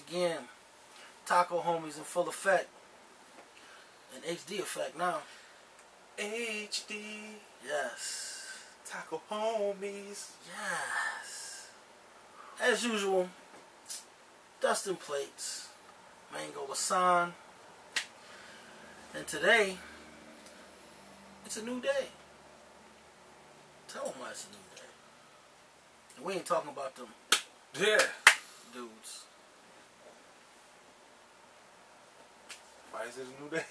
again. Taco Homies in full effect. In HD effect now. HD. Yes. Taco Homies. Yes. As usual, Dustin Plates, Mango Lasan. And today, it's a new day. Tell them why it's a new day. And we ain't talking about them dudes. Why is it a new day?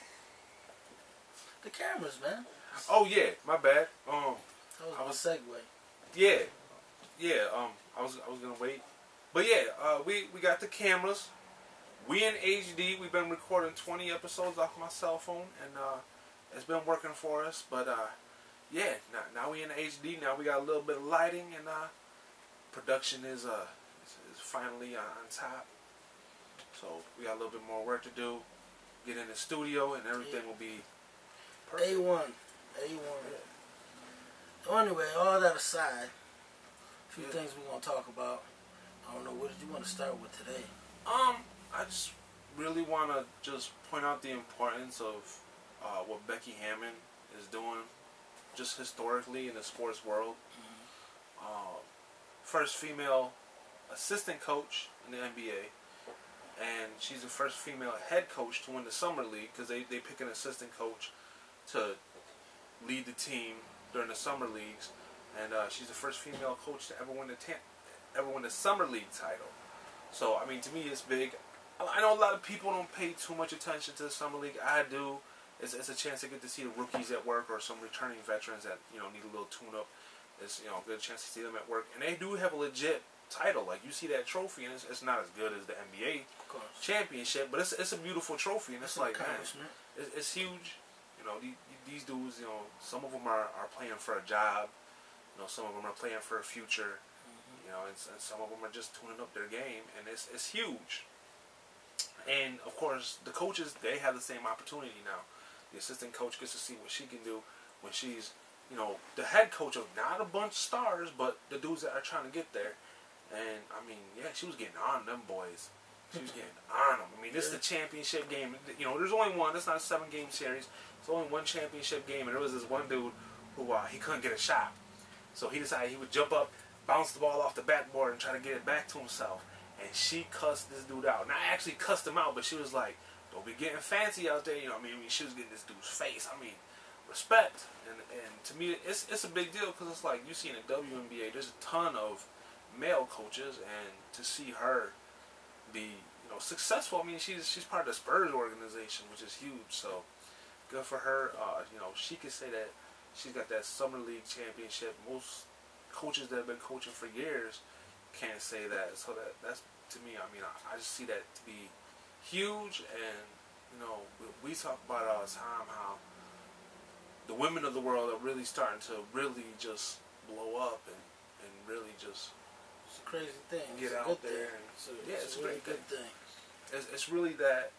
The cameras, man. Oh yeah, my bad. That was my segue. Yeah. I was gonna wait, but yeah, we got the cameras. We in HD. We've been recording 20 episodes off my cell phone, and it's been working for us. But yeah, now we in HD. Now we got a little bit of lighting, and production is finally on top. So we got a little bit more work to do. Get in the studio, and everything will be perfect. A1. So anyway, all that aside, a few things we're gonna talk about. I don't know, what did you want to start with today? I just really want to just point out the importance of what Becky Hammon is doing, just historically in the sports world. First female assistant coach in the NBA, and she's the first female head coach to win the summer league, because they pick an assistant coach to lead the team during the summer leagues, and she's the first female coach to ever win the summer league title. So I mean, to me, it's big. I know a lot of people don't pay too much attention to the summer league. I do. It's a chance to get to see the rookies at work, or some returning veterans that need a little tune-up. It's a good chance to see them at work, and they do have a legit title. Like, you see that trophy, and it's not as good as the NBA championship, but it's a beautiful trophy, and it's like, man, it's huge. These dudes, some of them are playing for a job. Some of them are playing for a future. And some of them are just tuning up their game, and it's huge. And of course, the coaches, they have the same opportunity now. The assistant coach gets to see what she can do when she's, the head coach of not a bunch of stars, but the dudes that are trying to get there. And I mean, yeah, she was getting on them boys. She was getting on them. I mean, this is the championship game. There's only one. It's not a 7-game series. It's only one championship game, and there was this one dude who he couldn't get a shot, so he decided he would jump up, bounce the ball off the backboard, and try to get it back to himself. And she cussed this dude out. Not actually cussed him out, but she was like, "Don't be getting fancy out there." I mean, she was getting this dude's face. I mean, respect. And to me, it's a big deal, because it's like, you see in the WNBA, there's a ton of male coaches, and to see her be successful. I mean, she's part of the Spurs organization, which is huge. So good for her. She could say that she's got that summer league championship. Most coaches that have been coaching for years can't say that. So that's, to me, I mean, I just see that to be huge. And we talk about it all the time, how the women of the world are really starting to really just blow up and really just, it's a crazy thing. Get out there. It's a really good thing. It's really that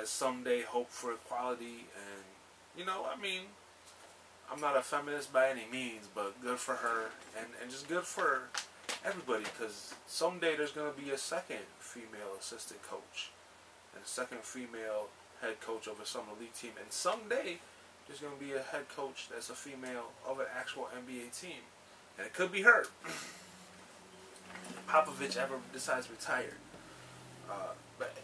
someday hope for equality. And I mean, I'm not a feminist by any means, but good for her, and just good for everybody, because someday there's going to be a second female assistant coach and a second female head coach of a summer league team, and someday there's going to be a head coach that's a female of an actual NBA team, and it could be her. Popovich ever decides to retire. But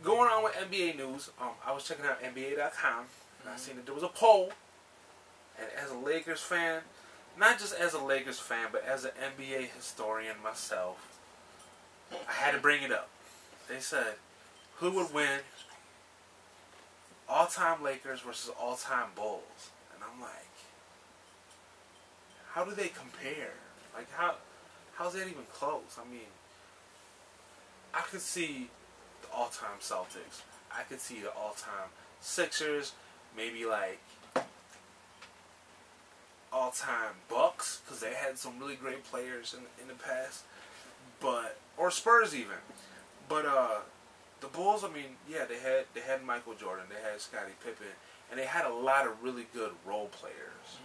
going on with NBA news, I was checking out NBA.com, and I seen that there was a poll, and as a Lakers fan, not just as a Lakers fan, but as an NBA historian myself, I had to bring it up. They said, who would win all-time Lakers versus all-time Bulls? And I'm like, how do they compare? Like, how's that even close? I mean, I could see the all-time Celtics. I could see the all-time Sixers. Maybe like all-time Bucks, because they had some really great players in the past. Or Spurs even. But the Bulls, I mean, yeah, they had Michael Jordan, they had Scottie Pippen, and they had a lot of really good role players.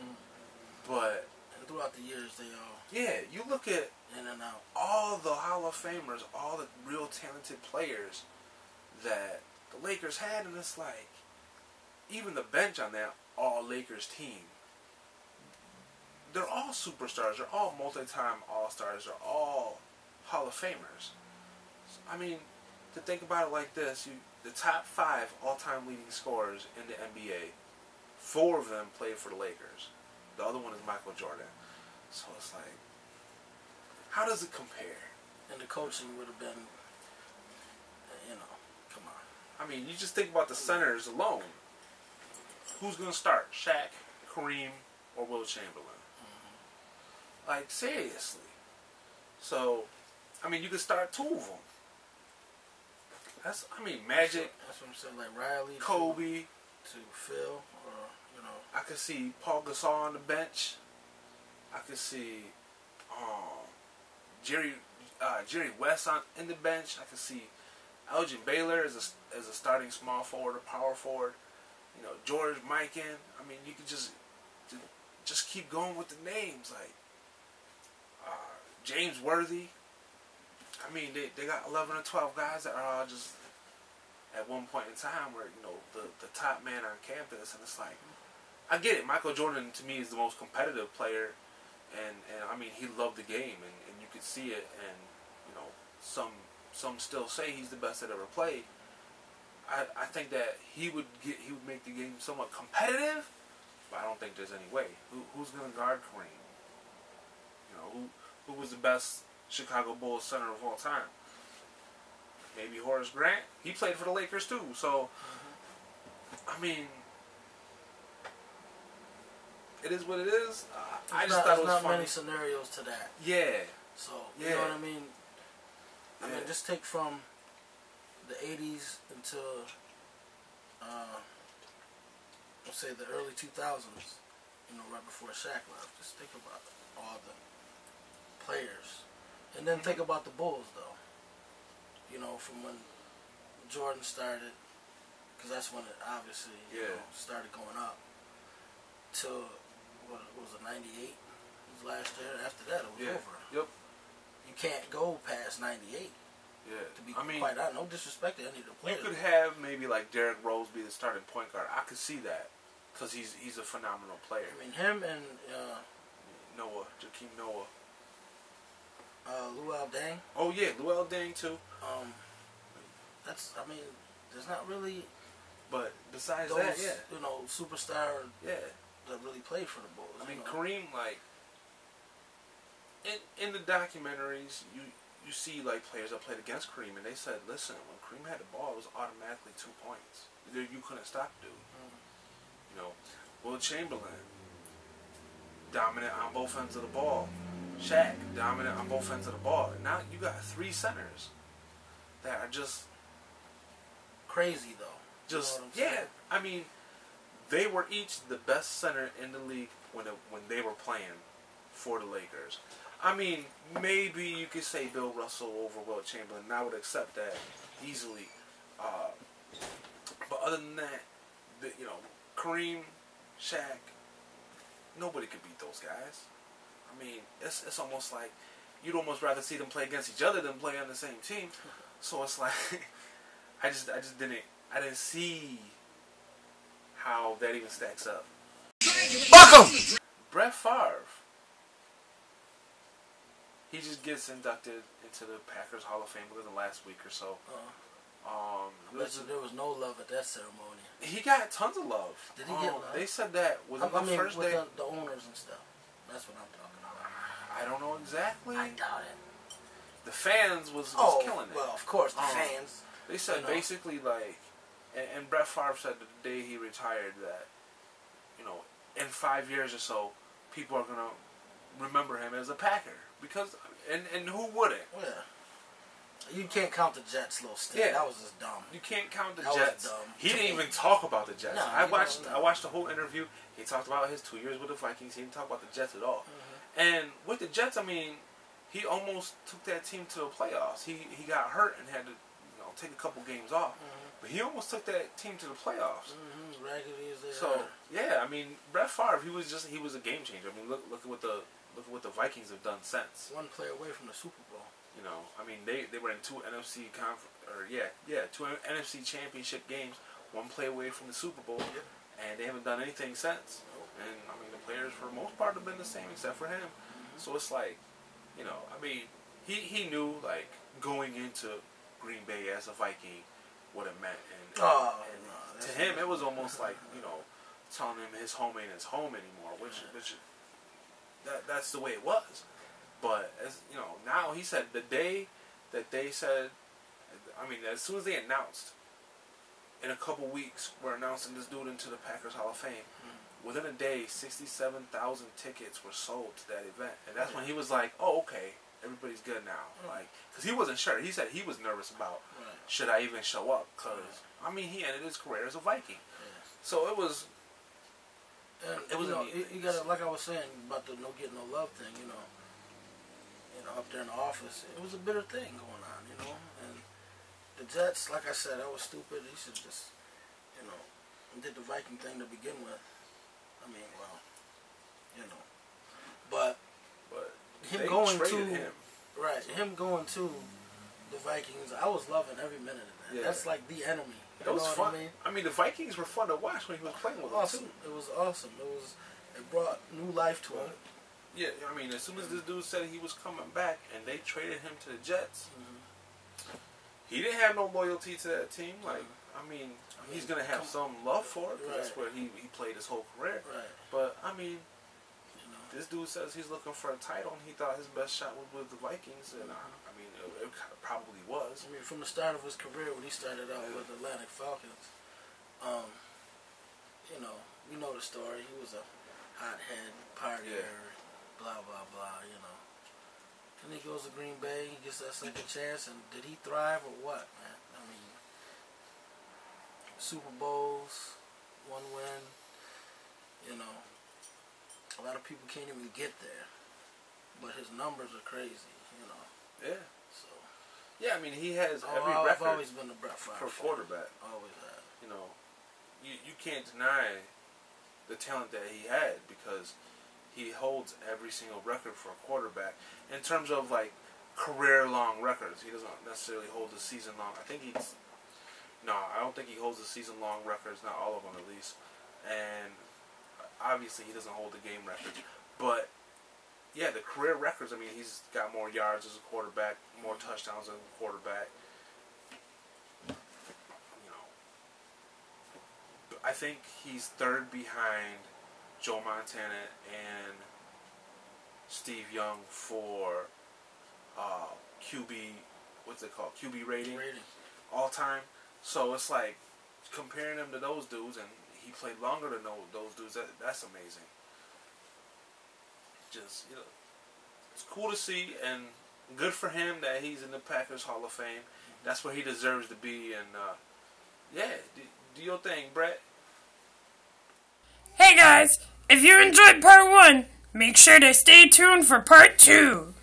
But throughout the years, they all Yeah, you look at in and out. all the Hall of Famers, all the real talented players that the Lakers had, and it's like, even the bench on that all Lakers team, they're all superstars. They're all multi-time All-Stars. They're all Hall of Famers. I mean, to think about it like this, the top 5 all-time leading scorers in the NBA, 4 of them played for the Lakers. The other one is Michael Jordan. So it's like, how does it compare? And the coaching would have been, come on. I mean, you just think about the centers alone. Who's going to start? Shaq, Kareem, or Will Chamberlain? Mm-hmm. Like, seriously. So, I mean, you could start 2 of them. Magic. That's what I'm saying. Like Riley, Kobe, to Phil, or I could see Paul Gasol on the bench. I could see Jerry West in the bench. I could see Elgin Baylor as a starting small forward or power forward. George Mikan. I mean, you could just keep going with the names, like James Worthy. I mean, they got 11 or 12 guys that are all just at one point in time where the top man on campus, and it's like, I get it. Michael Jordan to me is the most competitive player, and I mean, he loved the game, and you could see it, and some still say he's the best that ever played. I think that he would make the game somewhat competitive, but I don't think there's any way. Who's going to guard Kareem? Who was the best Chicago Bulls center of all time? Maybe Horace Grant. He played for the Lakers too. So, I mean, it is what it is. I just thought it was not funny. Many scenarios to that. Yeah. So you know what I mean. I mean, just take from the '80s until let's say the early 2000s. Right before Shaq left. Just think about all the players, and then think about the Bulls though. From when Jordan started, because that's when it obviously started going up. To what was it, '98? It was last year. After that, it was over. Yep. You can't go past '98. Yeah. To be quite honest, no disrespect to any of the players. You could have maybe like Derrick Rose be the starting point guard. I could see that because he's a phenomenal player. I mean, him and Jakeem Noah. Luol Deng. Oh yeah, Luol Deng too. There's not really. But besides those, that, superstar. Yeah. That really played for the Bulls. I mean, Kareem, like in the documentaries, you see like players that played against Kareem, and they said, listen, when Kareem had the ball, it was automatically 2 points. You couldn't stop dude. Will Chamberlain, dominant on both ends of the ball. Shaq, dominant on both ends of the ball. And now you got 3 centers that are just crazy though. Just I mean, they were each the best center in the league when they were playing for the Lakers. I mean, maybe you could say Bill Russell over Will Chamberlain, and I would accept that easily. But other than that, Kareem, Shaq, nobody could beat those guys. I mean, it's almost like you'd almost rather see them play against each other than play on the same team. So it's like I didn't see how that even stacks up. Fuck him! Brett Favre. He just gets inducted into the Packers Hall of Fame within the last week or so. I bet you there was no love at that ceremony. He got tons of love. Did he get love? They said that within the first day. The owners and stuff. That's what I'm talking about. I don't know exactly. I doubt it. The fans was killing it. Well, of course, the fans. They said basically like, and Brett Favre said that the day he retired that, in 5 years or so, people are gonna remember him as a Packer because, and who wouldn't? Yeah. You can't count the Jets, little stick. Yeah. That was just dumb. You can't count the that Jets. Was dumb. He didn't even talk about the Jets. No, I watched the whole interview. He talked about his 2 years with the Vikings. He didn't talk about the Jets at all. Mm-hmm. And with the Jets, I mean, he almost took that team to the playoffs. He got hurt and had to take a couple games off. Mm-hmm. But he almost took that team to the playoffs. Mm-hmm. Raggedy as they So yeah, I mean, Brett Favre, he was a game changer. I mean, look at what the look at what the Vikings have done since. One play away from the Super Bowl. You know, I mean, they were in two NFC championship games, one play away from the Super Bowl, and they haven't done anything since. And I mean, the players for the most part have been the same except for him. So it's like, you know, I mean, he knew like going into Green Bay as a Viking what it meant, and to him it was almost like, you know, telling him his home ain't his home anymore, which that's the way it was. But as you know, now he said the day that they said, I mean, as soon as they announced, in a couple weeks we're announcing this dude into the Packers Hall of Fame. Within a day, 67,000 tickets were sold to that event, and that's when he was like, "Oh, okay, everybody's good now." Like, because he wasn't sure. He said he was nervous about should I even show up? Because I mean, he ended his career as a Viking, so it was. And it was, you know, you got to, like I was saying about the no get no love thing, you know, up there in the office, it was a bitter thing going on, you know, and the Jets, like I said, that was stupid. He should just, you know, did the Viking thing to begin with. I mean, well, you know, but him going to him going to the Vikings, I was loving every minute of that. Yeah. That's like the enemy. It was fun. I mean, the Vikings were fun to watch when he was playing with them too. It was awesome. It brought new life to him. Yeah, I mean, as soon as this dude said he was coming back and they traded him to the Jets, he didn't have no loyalty to that team. Like, I mean, he's gonna have some love for it. That's where he played his whole career. But I mean, this dude says he's looking for a title, and he thought his best shot was with the Vikings, and I mean, it probably was. I mean, from the start of his career, when he started out with the Atlantic Falcons, you know, we know the story. He was a hothead, partier, blah blah blah. You know, and he goes to Green Bay, he gets that second chance, and did he thrive or what, man? I mean, Super Bowls, one win, you know. A lot of people can't even get there, but his numbers are crazy, you know. Yeah. So. Yeah, I mean, he has every record. I've always been a Brett Favre for quarterback. Always have. You know, you can't deny the talent that he had because he holds every single record for a quarterback in terms of like career-long records. He doesn't necessarily hold the season-long. I don't think he holds the season-long records. Not all of them, at least. And obviously, he doesn't hold the game records. But, yeah, the career records, I mean, he's got more yards as a quarterback, more touchdowns as a quarterback. You know, I think he's third behind Joe Montana and Steve Young for QB, what's it called? QB rating. All time. So it's like comparing him to those dudes, and he played longer than those dudes. That's amazing. Just, you know, it's cool to see, and good for him that he's in the Packers Hall of Fame. That's where he deserves to be. And yeah, do your thing, Brett. Hey guys, if you enjoyed part 1, make sure to stay tuned for part 2.